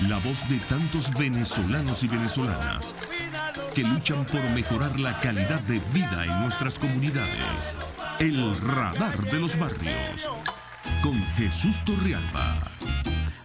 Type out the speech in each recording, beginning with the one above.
La voz de tantos venezolanos y venezolanas que luchan por mejorar la calidad de vida en nuestras comunidades. El Radar de los Barrios, con Jesús Torrealba.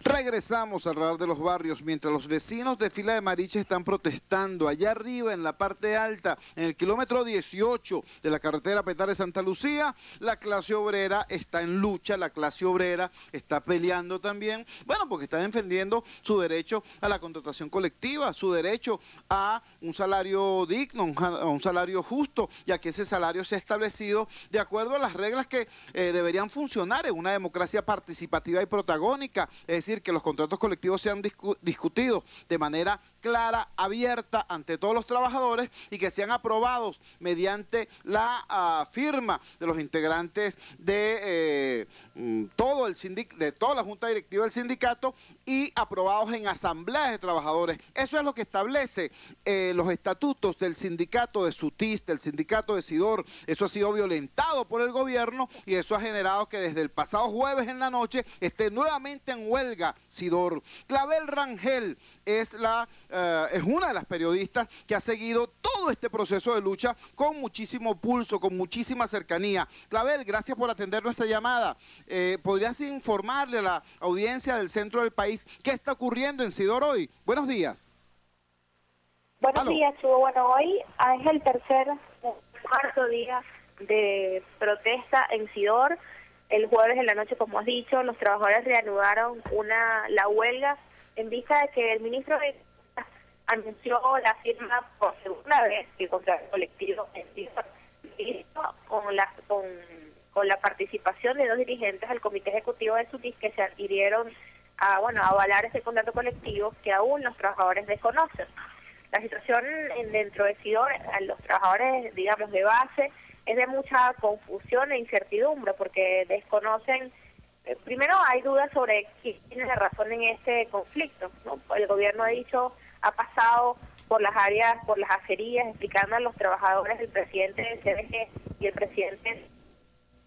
Regresamos al Radar de los Barrios mientras los vecinos de Fila de Mariche están protestando allá arriba en la parte alta, en el kilómetro 18 de la carretera Petare-Santa Lucía. La clase obrera está en lucha, la clase obrera está peleando también, bueno, porque está defendiendo su derecho a la contratación colectiva, su derecho a un salario digno, a un salario justo, ya que ese salario se ha establecido de acuerdo a las reglas que deberían funcionar en una democracia participativa y protagónica, es decir, que los contratos colectivos sean discutidos de manera clara, abierta ante todos los trabajadores y que sean aprobados mediante la firma de los integrantes de toda la junta directiva del sindicato y aprobados en asambleas de trabajadores. Eso es lo que establece los estatutos del sindicato de SUTIS, del sindicato de SIDOR. Eso ha sido violentado por el gobierno y eso ha generado que desde el pasado jueves en la noche esté nuevamente en huelga SIDOR. Clavel Rangel es una de las periodistas que ha seguido todo este proceso de lucha con muchísimo pulso, con muchísima cercanía. Clavel, gracias por atender nuestra llamada. ¿Podrías informarle a la audiencia del centro del país qué está ocurriendo en SIDOR hoy? Buenos días. Buenos días, Hugo. Bueno, hoy es el cuarto día de protesta en SIDOR. El jueves en la noche, como has dicho, los trabajadores reanudaron la huelga en vista de que el ministro de anunció la firma por segunda vez que contra el colectivo en SIDOR, con la participación de dos dirigentes del comité ejecutivo de SUTIS que se adhirieron a avalar ese contrato colectivo que aún los trabajadores desconocen. La situación dentro de SIDOR, a los trabajadores, digamos, de base, es de mucha confusión e incertidumbre porque desconocen, primero hay dudas sobre quién tiene la razón en este conflicto, ¿no? El gobierno ha pasado por las acerías, explicando a los trabajadores, el presidente del CBG y el presidente de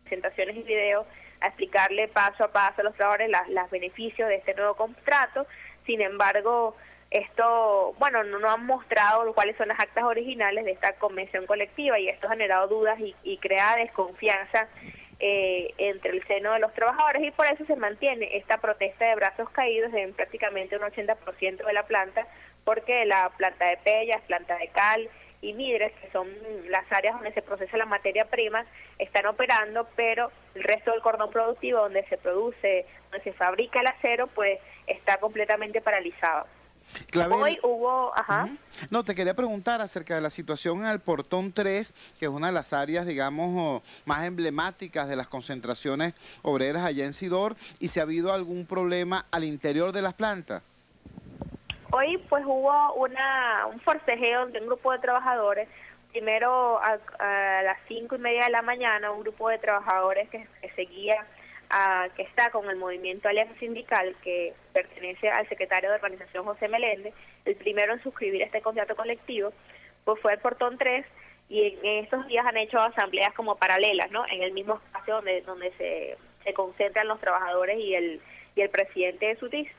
presentaciones y videos, a explicarle paso a paso a los trabajadores los beneficios de este nuevo contrato. Sin embargo, esto, no han mostrado cuáles son las actas originales de esta convención colectiva y esto ha generado dudas y crea desconfianza entre el seno de los trabajadores y por eso se mantiene esta protesta de brazos caídos en prácticamente un 80% de la planta, porque la planta de Pellas, planta de Cal y Midres, que son las áreas donde se procesa la materia prima, están operando, pero el resto del cordón productivo donde se produce, donde se fabrica el acero, pues está completamente paralizado. Clavel, hoy hubo... No, te quería preguntar acerca de la situación en el Portón 3, que es una de las áreas, digamos, más emblemáticas de las concentraciones obreras allá en SIDOR, y si ha habido algún problema al interior de las plantas. Hoy pues hubo un forcejeo de un grupo de trabajadores. Primero a las 5:30 de la mañana, un grupo de trabajadores que seguía, que está con el movimiento Alianza Sindical, que pertenece al secretario de organización José Meléndez, el primero en suscribir este contrato colectivo, pues fue el Portón 3, y en estos días han hecho asambleas como paralelas, ¿no? En el mismo espacio donde se concentran los trabajadores y el presidente de SUTIS.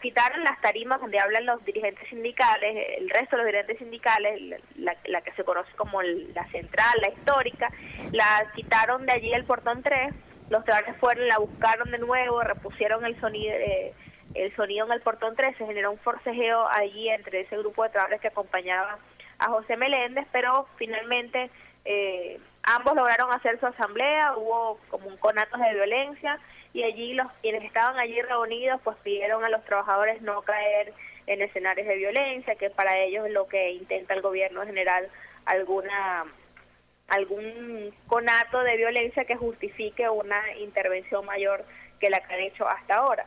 Quitaron las tarimas donde hablan los dirigentes sindicales, el resto de los dirigentes sindicales, la que se conoce como la central, la histórica, la quitaron de allí el Portón 3, los trabajadores fueron, la buscaron de nuevo, repusieron el sonido en el Portón 3, se generó un forcejeo allí entre ese grupo de trabajadores que acompañaba a José Meléndez, pero finalmente ambos lograron hacer su asamblea, hubo como un conatos de violencia, y allí quienes estaban allí reunidos pues pidieron a los trabajadores no caer en escenarios de violencia, que para ellos lo que intenta el gobierno es generar algún conato de violencia que justifique una intervención mayor que la que han hecho hasta ahora.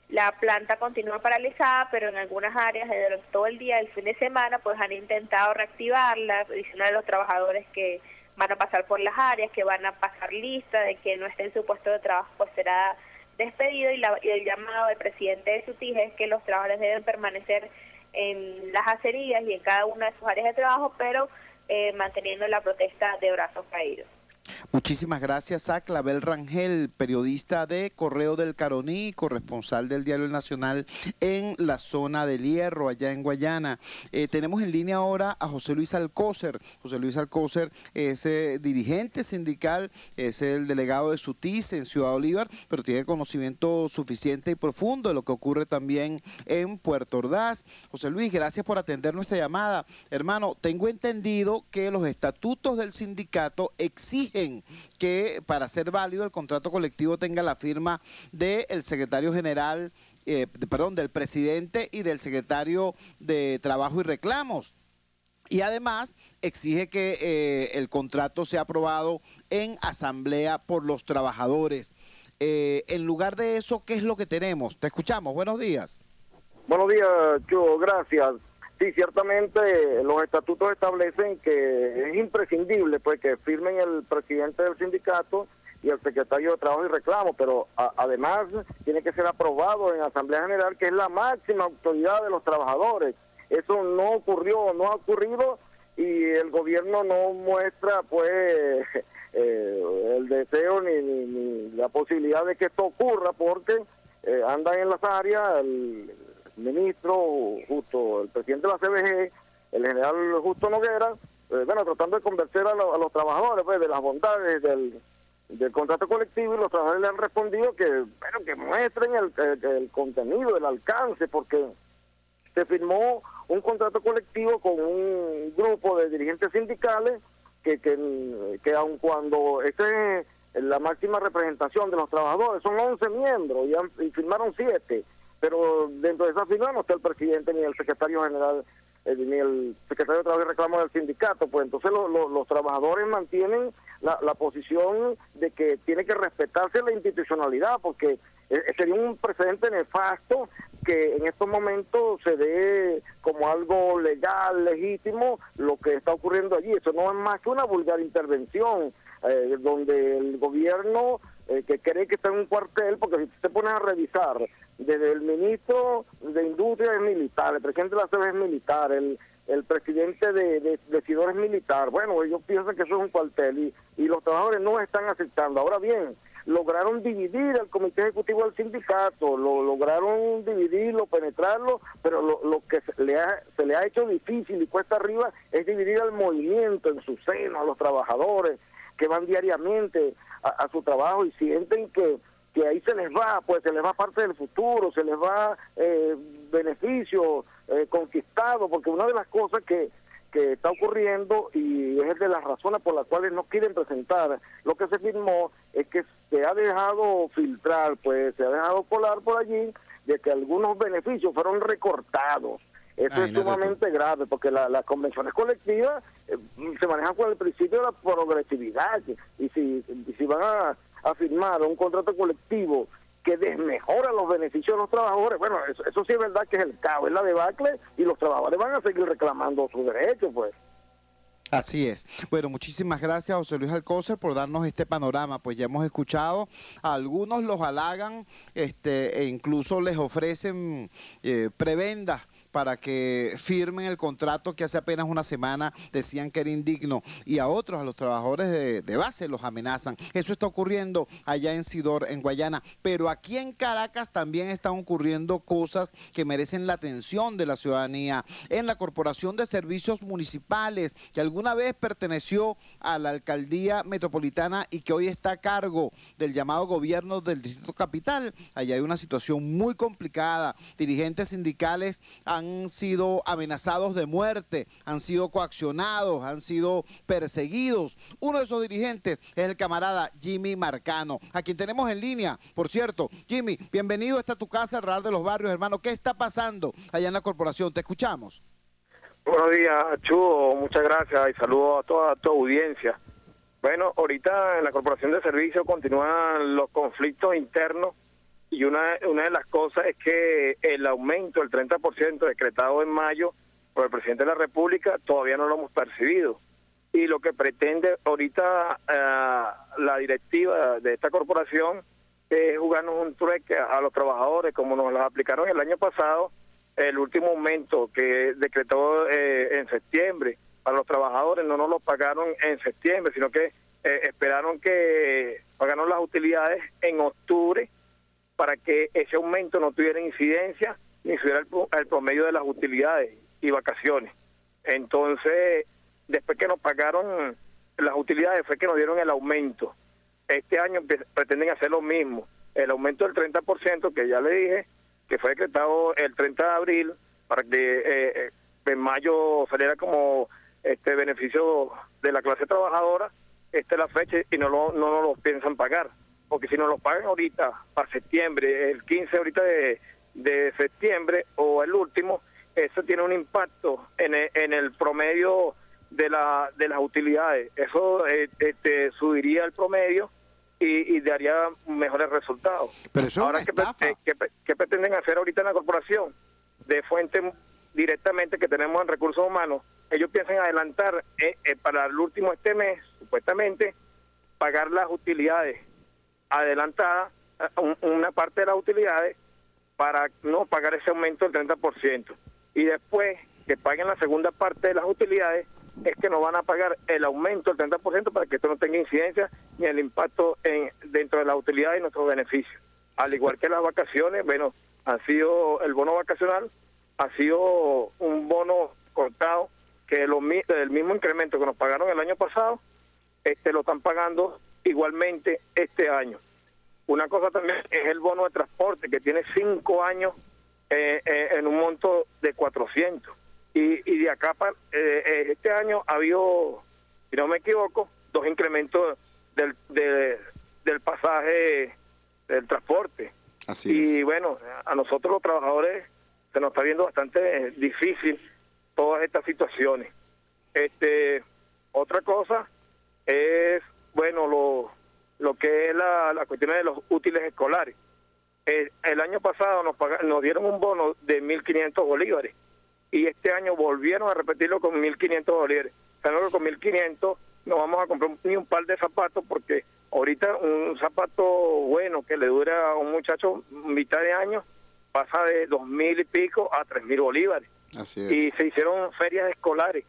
La planta continúa paralizada, pero en algunas áreas durante todo el día, el fin de semana, pues han intentado reactivarla, diciendo a los trabajadores que van a pasar por las áreas, que van a pasar lista, de que no esté en su puesto de trabajo, pues será despedido, y el llamado del presidente de SUTIS es que los trabajadores deben permanecer en las acerías y en cada una de sus áreas de trabajo, pero manteniendo la protesta de brazos caídos. Muchísimas gracias a Clavel Rangel, periodista de Correo del Caroní, corresponsal del Diario El Nacional en la zona del Hierro, allá en Guayana. Tenemos en línea ahora a José Luis Alcócer. José Luis Alcócer es dirigente sindical, es el delegado de SUTIS en Ciudad Bolívar, pero tiene conocimiento suficiente y profundo de lo que ocurre también en Puerto Ordaz. José Luis, gracias por atender nuestra llamada. Hermano, tengo entendido que los estatutos del sindicato exigen que para ser válido el contrato colectivo tenga la firma del secretario general, del presidente y del secretario de Trabajo y Reclamos. Y además exige que el contrato sea aprobado en asamblea por los trabajadores. En lugar de eso, ¿qué es lo que tenemos? Te escuchamos. Buenos días. Buenos días, Chuo. Gracias. Sí, ciertamente los estatutos establecen que es imprescindible pues que firmen el presidente del sindicato y el secretario de Trabajo y Reclamo, pero además tiene que ser aprobado en Asamblea General, que es la máxima autoridad de los trabajadores. Eso no ocurrió, no ha ocurrido, y el gobierno no muestra pues el deseo ni la posibilidad de que esto ocurra, porque andan en las áreas el ministro Justo, el presidente de la CBG, el general Justo Noguera, tratando de convencer a los trabajadores pues, de las bondades del contrato colectivo, y los trabajadores le han respondido que muestren el contenido, el alcance, porque se firmó un contrato colectivo con un grupo de dirigentes sindicales que aun cuando esta es la máxima representación de los trabajadores, son 11 miembros y firmaron 7. Pero dentro de esa firma no está el presidente ni el secretario general ni el secretario de Trabajo y Reclamo del sindicato. Pues entonces los trabajadores mantienen la posición de que tiene que respetarse la institucionalidad, porque sería un precedente nefasto que en estos momentos se dé como algo legal, legítimo, lo que está ocurriendo allí. Eso no es más que una vulgar intervención, donde el gobierno que cree que está en un cuartel, porque si te pones a revisar, desde el ministro de Industria es militar, el presidente de la CB es militar, el presidente de Sidor es militar. Bueno, ellos piensan que eso es un cuartel y los trabajadores no están aceptando. Ahora bien, lograron dividir al comité ejecutivo del sindicato, lograron dividirlo, penetrarlo, pero lo que se le ha hecho difícil y cuesta arriba es dividir al movimiento en su seno, a los trabajadores que van diariamente a su trabajo y sienten que ahí se les va parte del futuro, se les va beneficio conquistado, porque una de las cosas que está ocurriendo, y es de las razones por las cuales no quieren presentar lo que se firmó, es que se ha dejado filtrar, pues se ha dejado colar por allí de que algunos beneficios fueron recortados. Eso es sumamente grave, porque las convenciones colectivas se manejan con el principio de la progresividad, y si van a firmar un contrato colectivo que desmejora los beneficios de los trabajadores, bueno, eso sí es verdad que es el caos, es la debacle, y los trabajadores van a seguir reclamando sus derechos, pues. Así es. Bueno, muchísimas gracias, José Luis Alcócer, por darnos este panorama. Pues ya hemos escuchado, a algunos los halagan e incluso les ofrecen prebendas para que firmen el contrato que hace apenas una semana decían que era indigno, y a otros, a los trabajadores de base, los amenazan. Eso está ocurriendo allá en Sidor, en Guayana, pero aquí en Caracas también están ocurriendo cosas que merecen la atención de la ciudadanía. En la Corporación de Servicios Municipales, que alguna vez perteneció a la Alcaldía Metropolitana y que hoy está a cargo del llamado gobierno del Distrito Capital, allá hay una situación muy complicada. Dirigentes sindicales han sido amenazados de muerte, han sido coaccionados, han sido perseguidos. Uno de esos dirigentes es el camarada Jimmy Marcano, a quien tenemos en línea. Por cierto, Jimmy, bienvenido a esta tu casa, el Radar de los Barrios, hermano. ¿Qué está pasando allá en la corporación? Te escuchamos. Buenos días, Chuo, muchas gracias y saludos a toda tu audiencia. Bueno, ahorita en la Corporación de Servicios continúan los conflictos internos, y una de las cosas es que el aumento del 30% decretado en mayo por el presidente de la República todavía no lo hemos percibido. Y lo que pretende ahorita la directiva de esta corporación es jugarnos un trueque a los trabajadores, como nos lo aplicaron el año pasado, el último aumento que decretó en septiembre. Para los trabajadores no nos lo pagaron en septiembre, sino que esperaron que pagaron las utilidades en octubre para que ese aumento no tuviera incidencia ni subiera el promedio de las utilidades y vacaciones. Entonces, después que nos pagaron las utilidades fue que nos dieron el aumento. Este año pretenden hacer lo mismo, el aumento del 30%, que ya le dije, que fue decretado el 30 de abril, para que en mayo saliera como beneficio de la clase trabajadora. Esta es la fecha y no nos lo piensan pagar, porque si nos lo pagan ahorita, para septiembre, el 15 ahorita de septiembre o el último, eso tiene un impacto en el promedio de las utilidades. Eso subiría el promedio y daría mejores resultados. Pero eso ahora, es una estafa. ¿qué pretenden hacer ahorita en la corporación? De fuente directamente que tenemos en recursos humanos, ellos piensan adelantar para el último mes, supuestamente, pagar las utilidades adelantadas, una parte de las utilidades, para no pagar ese aumento del 30%. Y después que paguen la segunda parte de las utilidades, es que nos van a pagar el aumento del 30% para que esto no tenga incidencia ni el impacto dentro de las utilidades y nuestros beneficios. Al igual que las vacaciones, bueno, el bono vacacional ha sido un bono cortado que el mismo incremento que nos pagaron el año pasado, lo están pagando igualmente este año. Una cosa también es el bono de transporte, que tiene 5 años en un monto de 400. Y de acá para este año ha habido, si no me equivoco, 2 incrementos del pasaje del transporte. Así es. Bueno, a nosotros los trabajadores se nos está viendo bastante difícil todas estas situaciones. Otra cosa es, bueno, lo que es la cuestión de los útiles escolares. El año pasado nos dieron un bono de 1.500 bolívares y este año volvieron a repetirlo con 1.500 bolívares. Claro que con 1.500 no vamos a comprar ni un par de zapatos, porque ahorita un zapato bueno que le dura a un muchacho mitad de año pasa de 2.000 y pico a 3.000 bolívares. Así es. Y se hicieron ferias escolares,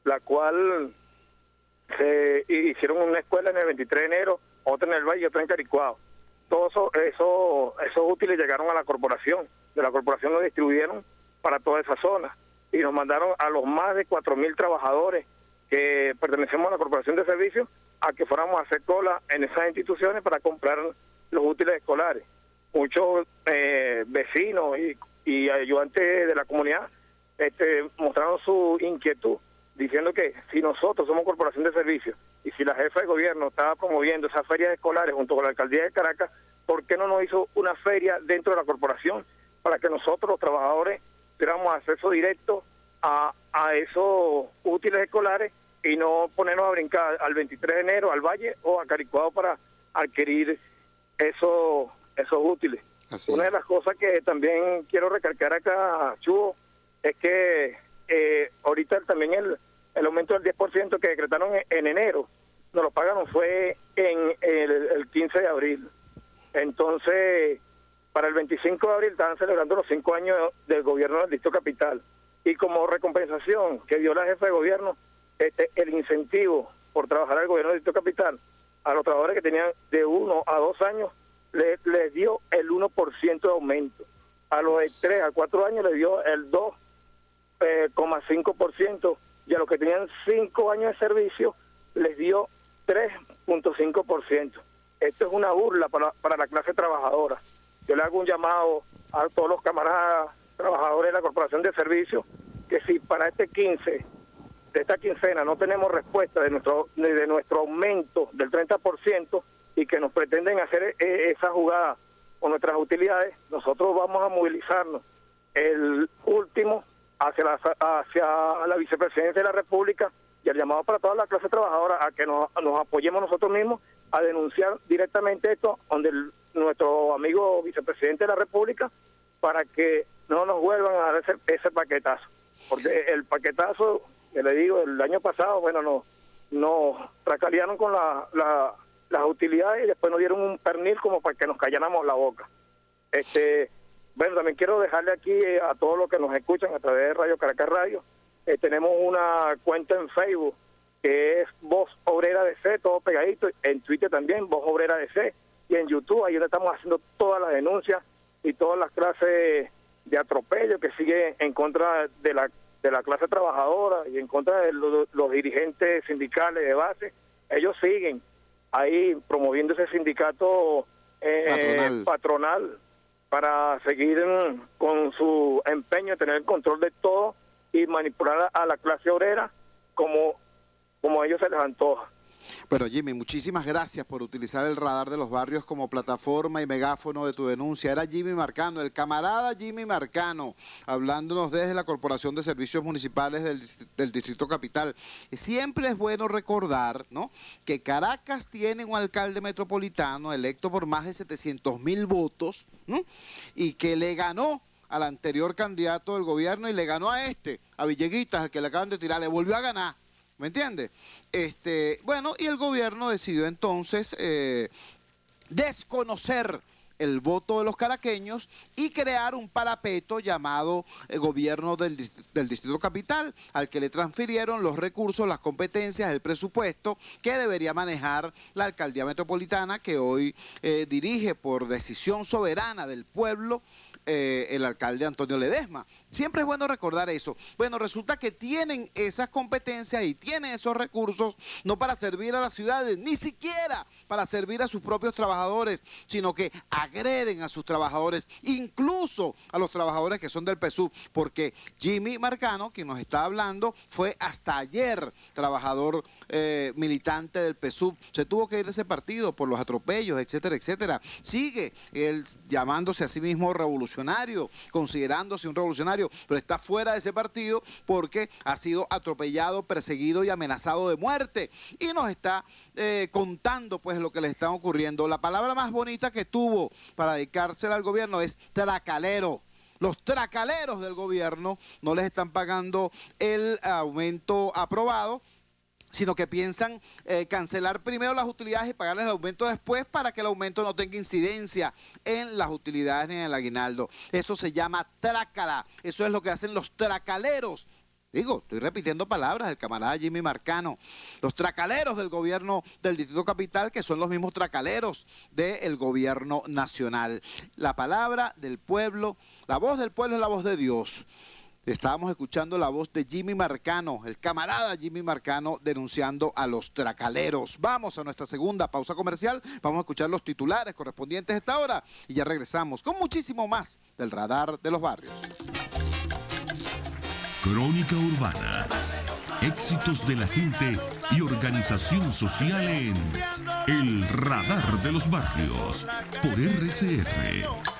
la cual se hicieron una escuela en el 23 de enero, otra en el Valle y otra en Caricuao. Todos esos útiles llegaron a la corporación. De la corporación los distribuyeron para toda esa zona y nos mandaron a los más de 4.000 trabajadores que pertenecemos a la corporación de servicios a que fuéramos a hacer cola en esas instituciones para comprar los útiles escolares. Muchos vecinos y ayudantes de la comunidad mostraron su inquietud, diciendo que si nosotros somos corporación de servicios y si la jefa de gobierno estaba promoviendo esas ferias escolares junto con la alcaldía de Caracas, ¿por qué no nos hizo una feria dentro de la corporación para que nosotros los trabajadores tuviéramos acceso directo a esos útiles escolares y no ponernos a brincar al 23 de enero al Valle o a Caricuao para adquirir esos útiles? Así Una es. de las cosas que también quiero recalcar acá, Chugo, es que ahorita también el aumento del 10% que decretaron en enero, nos lo pagaron fue en el 15 de abril. Entonces, para el 25 de abril estaban celebrando los 5 años del gobierno del Distrito Capital. Y como recompensación que dio la jefa de gobierno, el incentivo por trabajar al gobierno del Distrito Capital, a los trabajadores que tenían de 1 a 2 años, les dio el 1% de aumento. A los de 3 a 4 años les dio el 2,5%, y a los que tenían 5 años de servicio les dio 3,5%. Esto es una burla para la clase trabajadora. Yo le hago un llamado a todos los camaradas trabajadores de la Corporación de Servicios, que si para esta quincena no tenemos respuesta de nuestro aumento del 30% y que nos pretenden hacer esa jugada con nuestras utilidades, nosotros vamos a movilizarnos el último hacia la vicepresidencia de la República, y el llamado para toda la clase trabajadora a que nos apoyemos nosotros mismos a denunciar directamente esto donde nuestro amigo vicepresidente de la República, para que no nos vuelvan a dar ese paquetazo, porque el paquetazo, que le digo, el año pasado, bueno, nos tracalearon con las utilidades y después nos dieron un pernil como para que nos calláramos la boca. Bueno, también quiero dejarle aquí a todos los que nos escuchan a través de Radio Caracas Radio, tenemos una cuenta en Facebook que es Voz Obrera DC, todo pegadito, en Twitter también, Voz Obrera DC, y en YouTube, ahí donde estamos haciendo todas las denuncias y todas las clases de atropello que sigue en contra de la clase trabajadora y en contra de los dirigentes sindicales de base. Ellos siguen ahí promoviendo ese sindicato patronal para seguir con su empeño de tener el control de todo y manipular a la clase obrera como a ellos se les antoja. Bueno, Jimmy, muchísimas gracias por utilizar el Radar de los Barrios como plataforma y megáfono de tu denuncia. Era Jimmy Marcano, el camarada Jimmy Marcano, hablándonos desde la Corporación de Servicios Municipales del Distrito Capital. Siempre es bueno recordar, ¿no?, que Caracas tiene un alcalde metropolitano electo por más de 700.000 votos, ¿no?, y que le ganó al anterior candidato del gobierno y le ganó a Villeguitas, al que le acaban de tirar, le volvió a ganar. ¿Me entiende? Bueno, y el gobierno decidió entonces desconocer el voto de los caraqueños y crear un parapeto llamado gobierno del Distrito Capital, al que le transfirieron los recursos, las competencias, el presupuesto que debería manejar la alcaldía metropolitana, que hoy dirige por decisión soberana del pueblo el alcalde Antonio Ledesma. Siempre es bueno recordar eso. Bueno, resulta que tienen esas competencias y tienen esos recursos no para servir a las ciudades, ni siquiera para servir a sus propios trabajadores, sino que agreden a sus trabajadores, incluso a los trabajadores que son del PSUV, porque Jimmy Marcano, quien nos está hablando, fue hasta ayer trabajador militante del PSUV. Se tuvo que ir de ese partido por los atropellos, etcétera, etcétera. Sigue él llamándose a sí mismo revolucionario, considerándose un revolucionario, pero está fuera de ese partido porque ha sido atropellado, perseguido y amenazado de muerte. Y nos está contando pues lo que le está ocurriendo. La palabra más bonita que tuvo para dedicársela al gobierno es tracalero. Los tracaleros del gobierno no les están pagando el aumento aprobado, sino que piensan cancelar primero las utilidades y pagarles el aumento después para que el aumento no tenga incidencia en las utilidades ni en el aguinaldo. Eso se llama trácala, eso es lo que hacen los tracaleros. Digo, estoy repitiendo palabras del camarada Jimmy Marcano. Los tracaleros del gobierno del Distrito Capital, que son los mismos tracaleros del gobierno nacional. La palabra del pueblo, la voz del pueblo es la voz de Dios. Estábamos escuchando la voz de Jimmy Marcano, el camarada Jimmy Marcano, denunciando a los tracaleros. Vamos a nuestra segunda pausa comercial, vamos a escuchar los titulares correspondientes a esta hora y ya regresamos con muchísimo más del Radar de los Barrios. Crónica Urbana, éxitos de la gente y organización social en El Radar de los Barrios, por RCR.